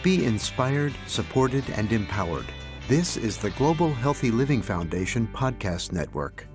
Be inspired, supported, and empowered. This is the Global Healthy Living Foundation podcast network.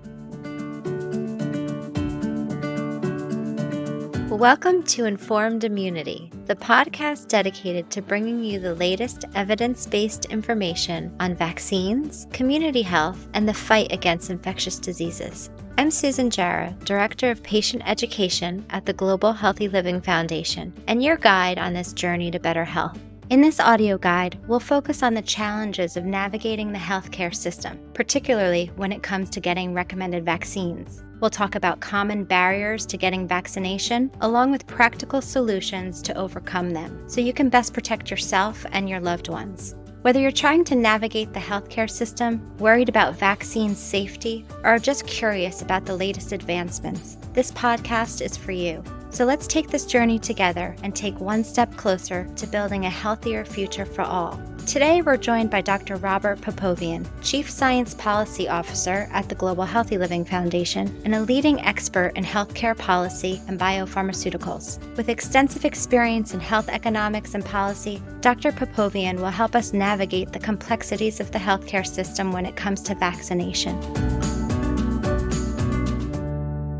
Welcome to Informed Immunity, the podcast dedicated to bringing you the latest evidence-based information on vaccines, community health, and the fight against infectious diseases. I'm Susan Jara, Director of Patient Education at the Global Healthy Living Foundation, and your guide on this journey to better health. In this audio guide, we'll focus on the challenges of navigating the healthcare system, particularly when it comes to getting recommended vaccines. We'll talk about common barriers to getting vaccination, along with practical solutions to overcome them, so you can best protect yourself and your loved ones. Whether you're trying to navigate the healthcare system, worried about vaccine safety, or just curious about the latest advancements, this podcast is for you. So let's take this journey together and take one step closer to building a healthier future for all. Today, we're joined by Dr. Robert Popovian, Chief Science Policy Officer at the Global Healthy Living Foundation and a leading expert in healthcare policy and biopharmaceuticals. With extensive experience in health economics and policy, Dr. Popovian will help us navigate the complexities of the healthcare system when it comes to vaccination.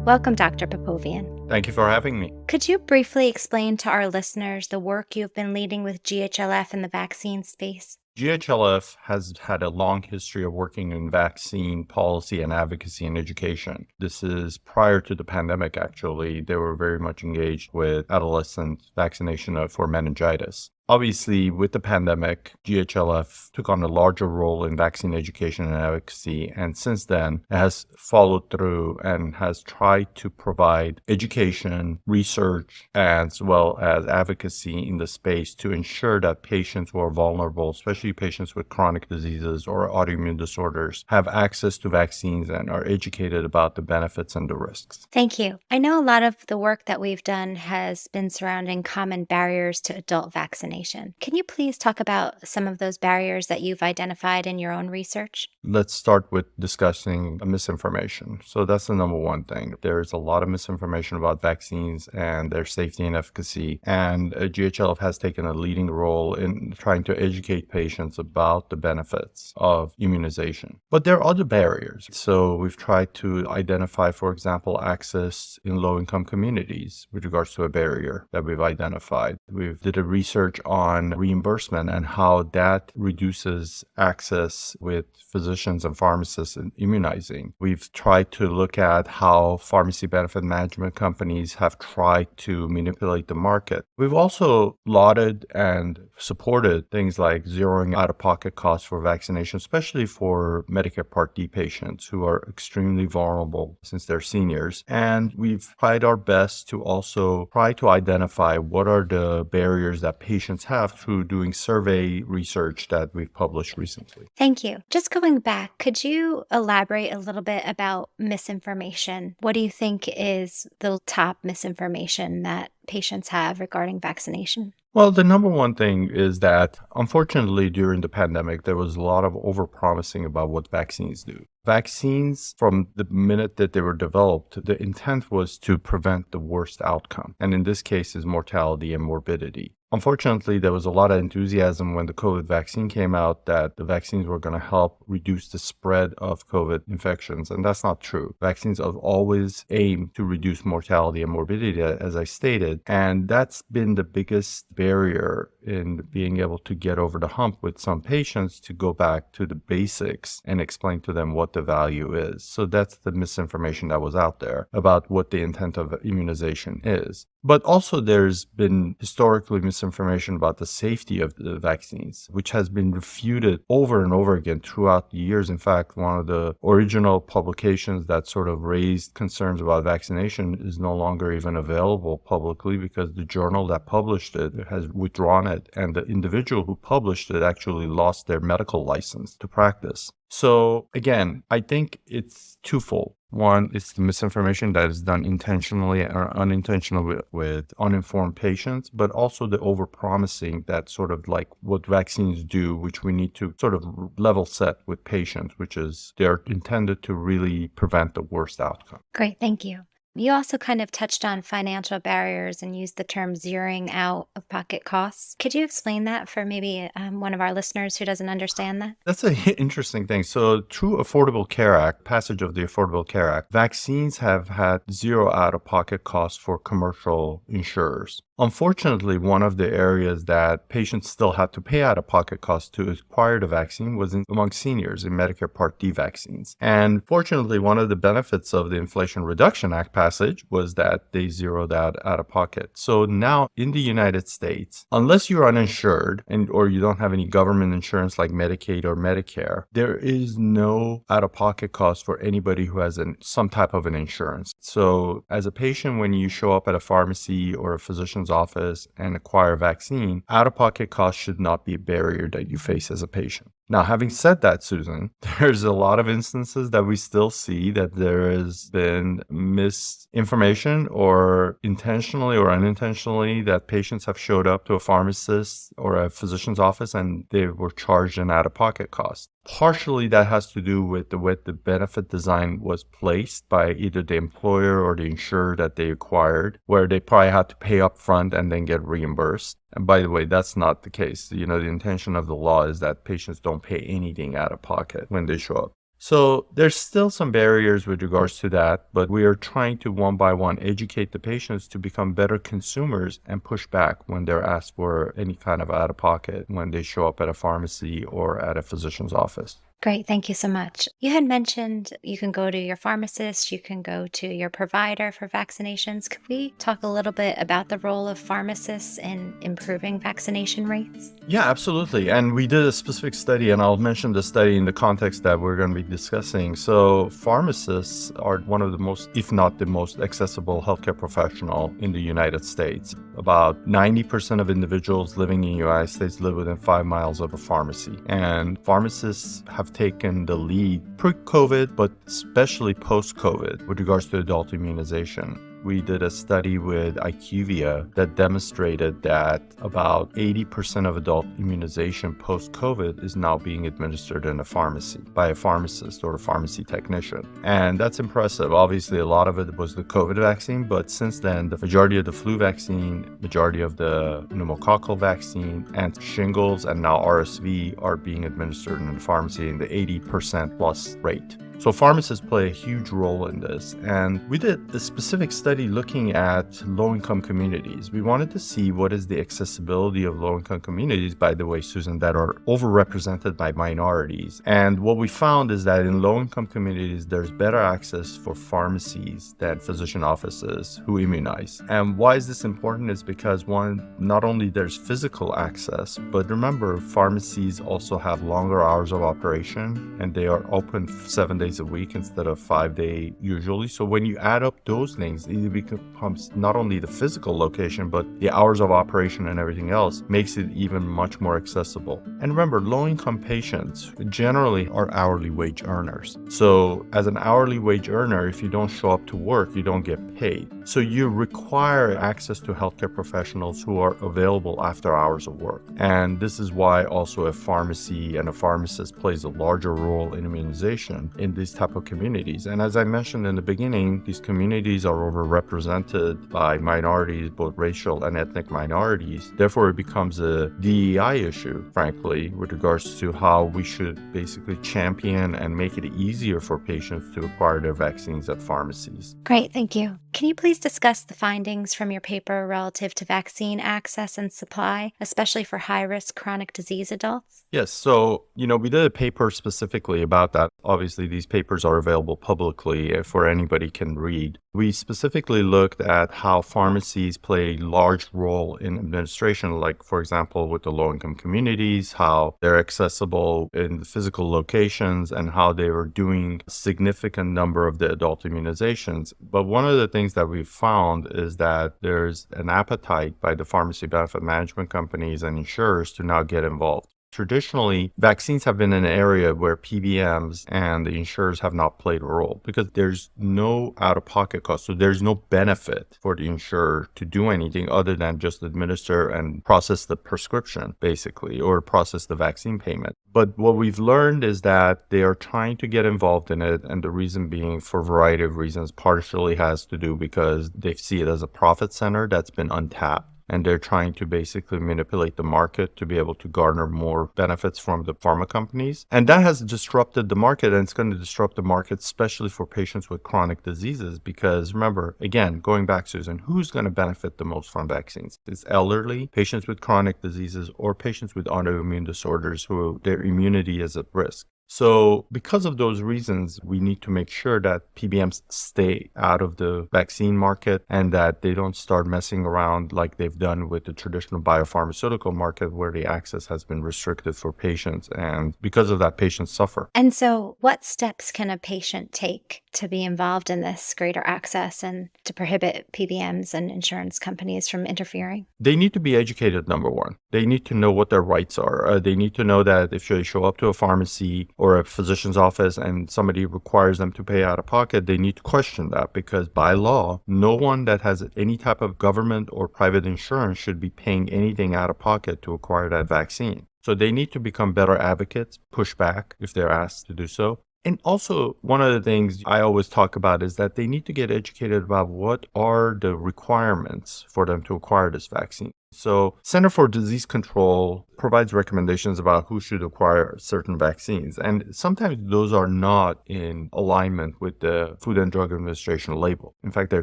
Welcome, Dr. Popovian. Thank you for having me. Could you briefly explain to our listeners the work you've been leading with GHLF in the vaccine space? GHLF has had a long history of working in vaccine policy and advocacy and education. This is prior to the pandemic, actually. They were very much engaged with adolescent vaccination for meningitis. Obviously, with the pandemic, GHLF took on a larger role in vaccine education and advocacy, and since then, it has followed through and has tried to provide education, research, as well as advocacy in the space to ensure that patients who are vulnerable, especially patients with chronic diseases or autoimmune disorders, have access to vaccines and are educated about the benefits and the risks. Thank you. I know a lot of the work that we've done has been surrounding common barriers to adult vaccination. Can you please talk about some of those barriers that you've identified in your own research? Let's start with discussing misinformation. So that's the number one thing. There's a lot of misinformation about vaccines and their safety and efficacy, and GHLF has taken a leading role in trying to educate patients about the benefits of immunization. But there are other barriers. So we've tried to identify, for example, access in low-income communities with regards to a barrier that we've identified. We've did a research on reimbursement and how that reduces access with physicians and pharmacists in immunizing. We've tried to look at how pharmacy benefit management companies have tried to manipulate the market. We've also lauded and supported things like zeroing out-of-pocket costs for vaccination, especially for Medicare Part D patients who are extremely vulnerable since they're seniors. And we've tried our best to also try to identify what are the barriers that patients have through doing survey research that we've published recently. Thank you. Just going back, could you elaborate a little bit about misinformation? What do you think is the top misinformation that patients have regarding vaccination? Well, the number one thing is that, unfortunately, during the pandemic, there was a lot of overpromising about what vaccines do. Vaccines, from the minute that they were developed, the intent was to prevent the worst outcome. And in this case, is mortality and morbidity. Unfortunately, there was a lot of enthusiasm when the COVID vaccine came out that the vaccines were going to help reduce the spread of COVID infections, and that's not true. Vaccines have always aimed to reduce mortality and morbidity, as I stated, and that's been the biggest barrier in being able to get over the hump with some patients to go back to the basics and explain to them what the value is. So that's the misinformation that was out there about what the intent of immunization is. But also there's been historically misinformation about the safety of the vaccines, which has been refuted over and over again throughout the years. In fact, one of the original publications that sort of raised concerns about vaccination is no longer even available publicly because the journal that published it has withdrawn it, and the individual who published it actually lost their medical license to practice. So again, I think it's twofold. One is the misinformation that is done intentionally or unintentionally with uninformed patients, but also the overpromising that sort of like what vaccines do, which we need to sort of level set with patients, which is they're intended to really prevent the worst outcome. Great, thank you. You also kind of touched on financial barriers and used the term zeroing out of pocket costs. Could you explain that for maybe one of our listeners who doesn't understand that? That's an interesting thing. So, through Affordable Care Act, passage of the Affordable Care Act, vaccines have had zero out-of-pocket costs for commercial insurers. Unfortunately, one of the areas that patients still had to pay out-of-pocket costs to acquire the vaccine was among seniors in Medicare Part D vaccines. And fortunately, one of the benefits of the Inflation Reduction Act passage was that they zeroed out of pocket. So now in the United States, unless you're uninsured or you don't have any government insurance like Medicaid or Medicare, there is no out-of-pocket cost for anybody who has some type of an insurance. So as a patient, when you show up at a pharmacy or a physician's office and acquire a vaccine, out-of-pocket costs should not be a barrier that you face as a patient. Now, having said that, Susan, there's a lot of instances that we still see that there has been misinformation or intentionally or unintentionally that patients have showed up to a pharmacist or a physician's office and they were charged an out-of-pocket cost. Partially, that has to do with the way the benefit design was placed by either the employer or the insurer that they acquired, where they probably had to pay up front and then get reimbursed. And by the way, that's not the case. The intention of the law is that patients don't pay anything out of pocket when they show up. So there's still some barriers with regards to that, but we are trying to one by one educate the patients to become better consumers and push back when they're asked for any kind of out of pocket when they show up at a pharmacy or at a physician's office. Great. Thank you so much. You had mentioned you can go to your pharmacist, you can go to your provider for vaccinations. Could we talk a little bit about the role of pharmacists in improving vaccination rates? Yeah, absolutely. And we did a specific study, and I'll mention the study in the context that we're going to be discussing. So pharmacists are one of the most, if not the most accessible healthcare professional in the United States. About 90% of individuals living in the United States live within 5 miles of a pharmacy. And pharmacists have taken the lead pre-COVID, but especially post-COVID with regards to adult immunization. We did a study with IQVIA that demonstrated that about 80% of adult immunization post-COVID is now being administered in a pharmacy by a pharmacist or a pharmacy technician. And that's impressive. Obviously, a lot of it was the COVID vaccine, but since then, the majority of the flu vaccine, majority of the pneumococcal vaccine, and shingles and now RSV are being administered in the pharmacy in the 80% plus rate. So pharmacists play a huge role in this. And we did a specific study looking at low-income communities. We wanted to see what is the accessibility of low-income communities, by the way, Susan, that are overrepresented by minorities. And what we found is that in low-income communities, there's better access for pharmacies than physician offices who immunize. And why is this important? Is because one, not only there's physical access, but remember, pharmacies also have longer hours of operation and they are open 7 days a week instead of 5 days usually. So when you add up those things, it becomes not only the physical location, but the hours of operation and everything else makes it even much more accessible. And remember, low-income patients generally are hourly wage earners. So as an hourly wage earner, if you don't show up to work, you don't get paid. So you require access to healthcare professionals who are available after hours of work. And this is why also a pharmacy and a pharmacist plays a larger role in immunization in these type of communities. And as I mentioned in the beginning, these communities are overrepresented by minorities, both racial and ethnic minorities. Therefore, it becomes a DEI issue, frankly, with regards to how we should basically champion and make it easier for patients to acquire their vaccines at pharmacies. Great, thank you. Can you please discuss the findings from your paper relative to vaccine access and supply, especially for high-risk chronic disease adults? Yes. So, we did a paper specifically about that. Obviously, these papers are available publicly for anybody can read. We specifically looked at how pharmacies play a large role in administration, like, for example, with the low-income communities, how they're accessible in the physical locations, and how they were doing a significant number of the adult immunizations. But one of the things that we found is that there's an appetite by the pharmacy benefit management companies and insurers to now get involved. traditionally, vaccines have been an area where PBMs and the insurers have not played a role because there's no out-of-pocket cost. So there's no benefit for the insurer to do anything other than just administer and process the prescription, basically, or process the vaccine payment. But what we've learned is that they are trying to get involved in it, and the reason being for a variety of reasons. Partially has to do because they see it as a profit center that's been untapped. And they're trying to basically manipulate the market to be able to garner more benefits from the pharma companies. And that has disrupted the market, and it's going to disrupt the market, especially for patients with chronic diseases. Because remember, again, going back, Susan, who's going to benefit the most from vaccines? It's elderly, patients with chronic diseases, or patients with autoimmune disorders who their immunity is at risk. So because of those reasons, we need to make sure that PBMs stay out of the vaccine market and that they don't start messing around like they've done with the traditional biopharmaceutical market where the access has been restricted for patients. And because of that, patients suffer. And so what steps can a patient take to be involved in this greater access and to prohibit PBMs and insurance companies from interfering? They need to be educated, number one. They need to know what their rights are. They need to know that if they show up to a pharmacy or a physician's office and somebody requires them to pay out of pocket, they need to question that because by law, no one that has any type of government or private insurance should be paying anything out of pocket to acquire that vaccine. So they need to become better advocates, push back if they're asked to do so. And also, one of the things I always talk about is that they need to get educated about what are the requirements for them to acquire this vaccine. So Center for Disease Control provides recommendations about who should acquire certain vaccines. And sometimes those are not in alignment with the Food and Drug Administration label. In fact, they're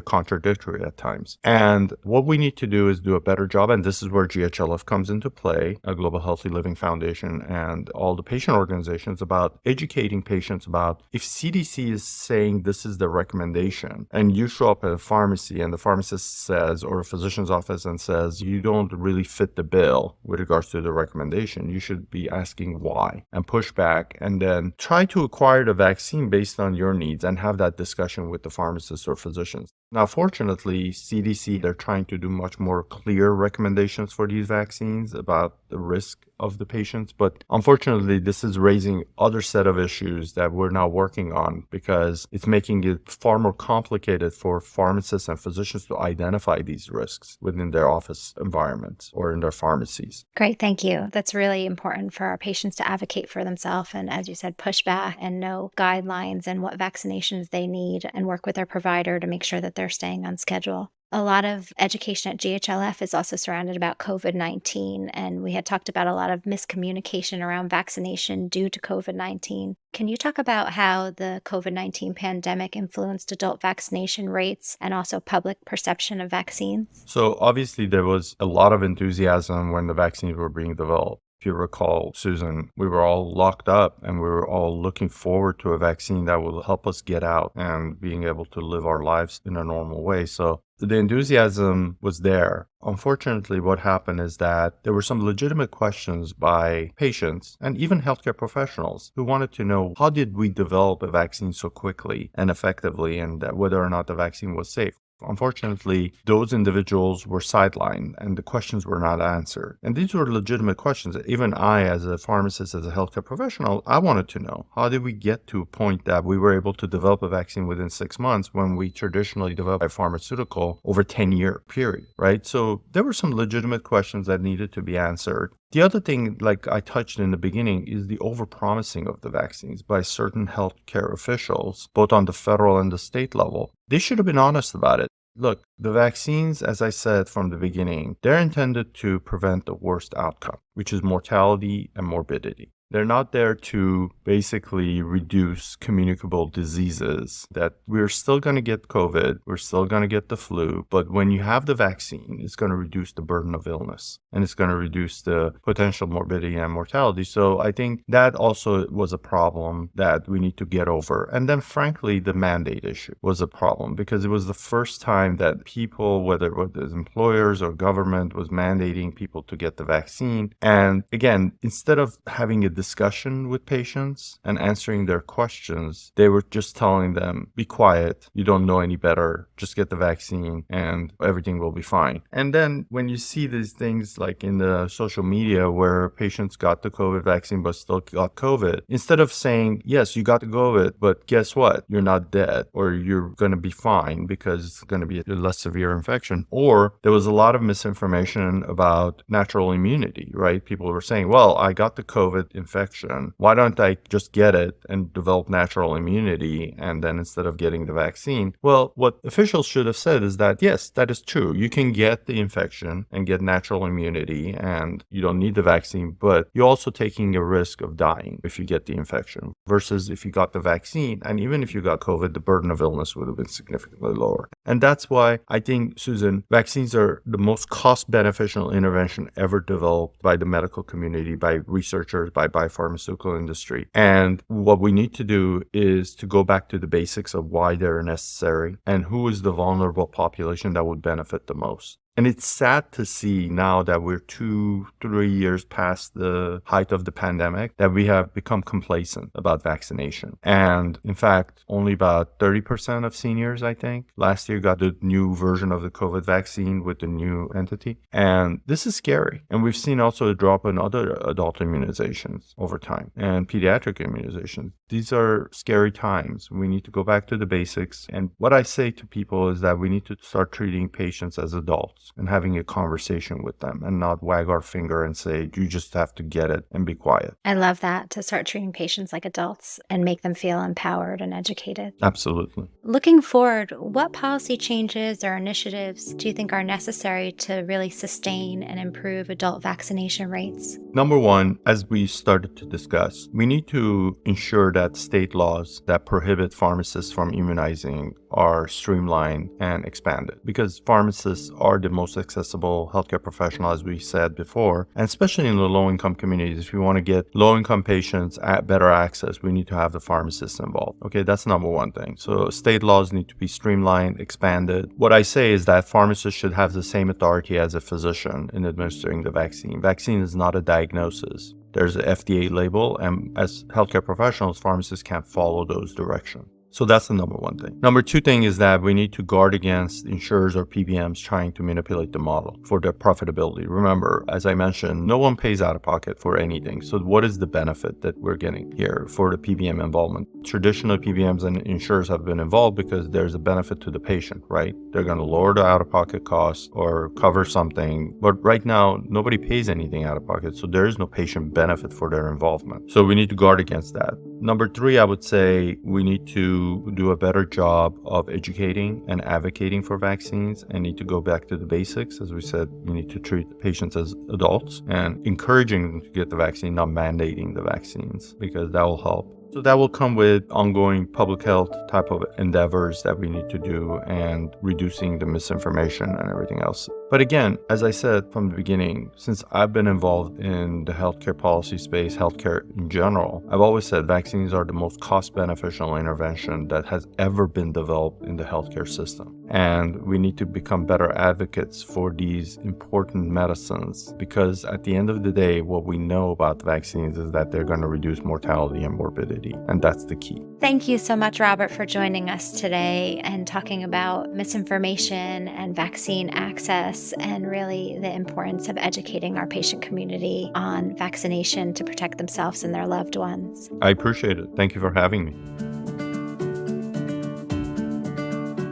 contradictory at times. And what we need to do is do a better job. And this is where GHLF comes into play, a Global Healthy Living Foundation, and all the patient organizations about educating patients about if CDC is saying this is the recommendation and you show up at a pharmacy and the pharmacist says, or a physician's office and says, you don't really fit the bill with regards to the recommendation, you should be asking why and push back and then try to acquire the vaccine based on your needs and have that discussion with the pharmacists or physicians. Now, fortunately, CDC, they're trying to do much more clear recommendations for these vaccines about the risk of the patients. But unfortunately, this is raising other set of issues that we're now working on because it's making it far more complicated for pharmacists and physicians to identify these risks within their office environments or in their pharmacies. Great, thank you. That's really important for our patients to advocate for themselves and, as you said, push back and know guidelines and what vaccinations they need and work with their provider to make sure that they're staying on schedule. A lot of education at GHLF is also surrounded about COVID-19, and we had talked about a lot of miscommunication around vaccination due to COVID-19. Can you talk about how the COVID-19 pandemic influenced adult vaccination rates and also public perception of vaccines? So obviously there was a lot of enthusiasm when the vaccines were being developed. If you recall, Susan, we were all locked up and we were all looking forward to a vaccine that will help us get out and being able to live our lives in a normal way. So the enthusiasm was there. Unfortunately, what happened is that there were some legitimate questions by patients and even healthcare professionals who wanted to know how did we develop a vaccine so quickly and effectively and whether or not the vaccine was safe. Unfortunately, those individuals were sidelined and the questions were not answered. And these were legitimate questions. Even I, as a pharmacist, as a healthcare professional, I wanted to know, how did we get to a point that we were able to develop a vaccine within 6 months when we traditionally develop a pharmaceutical over a 10-year period, right? So there were some legitimate questions that needed to be answered. The other thing, like I touched in the beginning, is the overpromising of the vaccines by certain healthcare officials, both on the federal and the state level. They should have been honest about it. Look, the vaccines, as I said from the beginning, they're intended to prevent the worst outcome, which is mortality and morbidity. They're not there to basically reduce communicable diseases, that we're still going to get COVID, we're still going to get the flu, but when you have the vaccine, it's going to reduce the burden of illness and it's going to reduce the potential morbidity and mortality. So I think that also was a problem that we need to get over. And then frankly, the mandate issue was a problem because it was the first time that people, whether it was employers or government, was mandating people to get the vaccine. And again, instead of having a discussion with patients and answering their questions, they were just telling them, be quiet, you don't know any better, just get the vaccine and everything will be fine. And then when you see these things like in the social media where patients got the COVID vaccine but still got COVID, instead of saying, yes, you got the COVID, but guess what? You're not dead, or you're going to be fine because it's going to be a less severe infection. Or there was a lot of misinformation about natural immunity, right? People were saying, well, I got the COVID infection. Why don't I just get it and develop natural immunity? And then instead of getting the vaccine, well, what officials should have said is that, yes, that is true. You can get the infection and get natural immunity and you don't need the vaccine, but you're also taking a risk of dying if you get the infection versus if you got the vaccine. And even if you got COVID, the burden of illness would have been significantly lower. And that's why I think, Susan, vaccines are the most cost beneficial intervention ever developed by the medical community, by researchers, by pharmaceutical industry. And what we need to do is to go back to the basics of why they're necessary and who is the vulnerable population that would benefit the most. And it's sad to see now that we're 2-3 years past the height of the pandemic that we have become complacent about vaccination. And in fact, only about 30% of seniors, I think, last year got the new version of the COVID vaccine with the new entity. And this is scary. And we've seen also a drop in other adult immunizations over time and pediatric immunizations. These are scary times. We need to go back to the basics. And what I say to people is that we need to start treating patients as adults and having a conversation with them and not wag our finger and say, you just have to get it and be quiet. I love that, to start treating patients like adults and make them feel empowered and educated. Absolutely. Looking forward, what policy changes or initiatives do you think are necessary to really sustain and improve adult vaccination rates? Number one, as we started to discuss, we need to ensure that state laws that prohibit pharmacists from immunizing are streamlined and expanded, because pharmacists are the most accessible healthcare professional, as we said before, and especially in the low-income communities. If we want to get low-income patients at better access, we need to have the pharmacists involved. Okay, that's number one thing. So state laws need to be streamlined, expanded. What I say is that pharmacists should have the same authority as a physician in administering the vaccine. Vaccine is not a diagnosis. There's an FDA label, and as healthcare professionals, pharmacists can't follow those directions. So that's the number one thing. Number two thing is that we need to guard against insurers or PBMs trying to manipulate the model for their profitability. Remember, as I mentioned, no one pays out of pocket for anything. So what is the benefit that we're getting here for the PBM involvement? Traditional PBMs and insurers have been involved because there's a benefit to the patient, right? They're going to lower the out-of-pocket costs or cover something. But right now, nobody pays anything out of pocket. So there is no patient benefit for their involvement. So we need to guard against that. Number three, I would say we need to do a better job of educating and advocating for vaccines and need to go back to the basics. As we said, we need to treat patients as adults and encouraging them to get the vaccine, not mandating the vaccines, because that will help. So that will come with ongoing public health type of endeavors that we need to do and reducing the misinformation and everything else. But again, as I said from the beginning, since I've been involved in the healthcare policy space, healthcare in general, I've always said vaccines are the most cost-beneficial intervention that has ever been developed in the healthcare system. And we need to become better advocates for these important medicines, because at the end of the day, what we know about vaccines is that they're going to reduce mortality and morbidity. And that's the key. Thank you so much, Robert, for joining us today and talking about misinformation and vaccine access and really the importance of educating our patient community on vaccination to protect themselves and their loved ones. I appreciate it. Thank you for having me.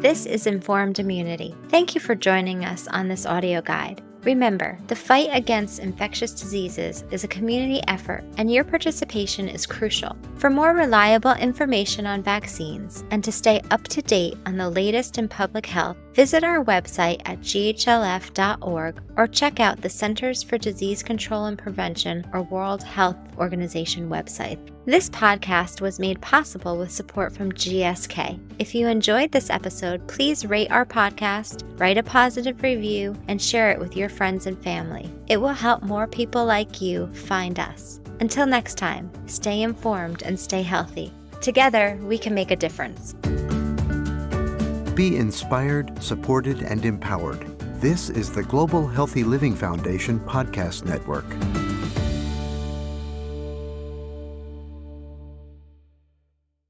This is Informed Immunity. Thank you for joining us on this audio guide. Remember, the fight against infectious diseases is a community effort, and your participation is crucial. For more reliable information on vaccines and to stay up to date on the latest in public health, visit our website at ghlf.org or check out the Centers for Disease Control and Prevention or World Health Organization website. This podcast was made possible with support from GSK. If you enjoyed this episode, please rate our podcast, write a positive review, and share it with your friends and family. It will help more people like you find us. Until next time, stay informed and stay healthy. Together, we can make a difference. Be inspired, supported, and empowered. This is the Global Healthy Living Foundation Podcast Network.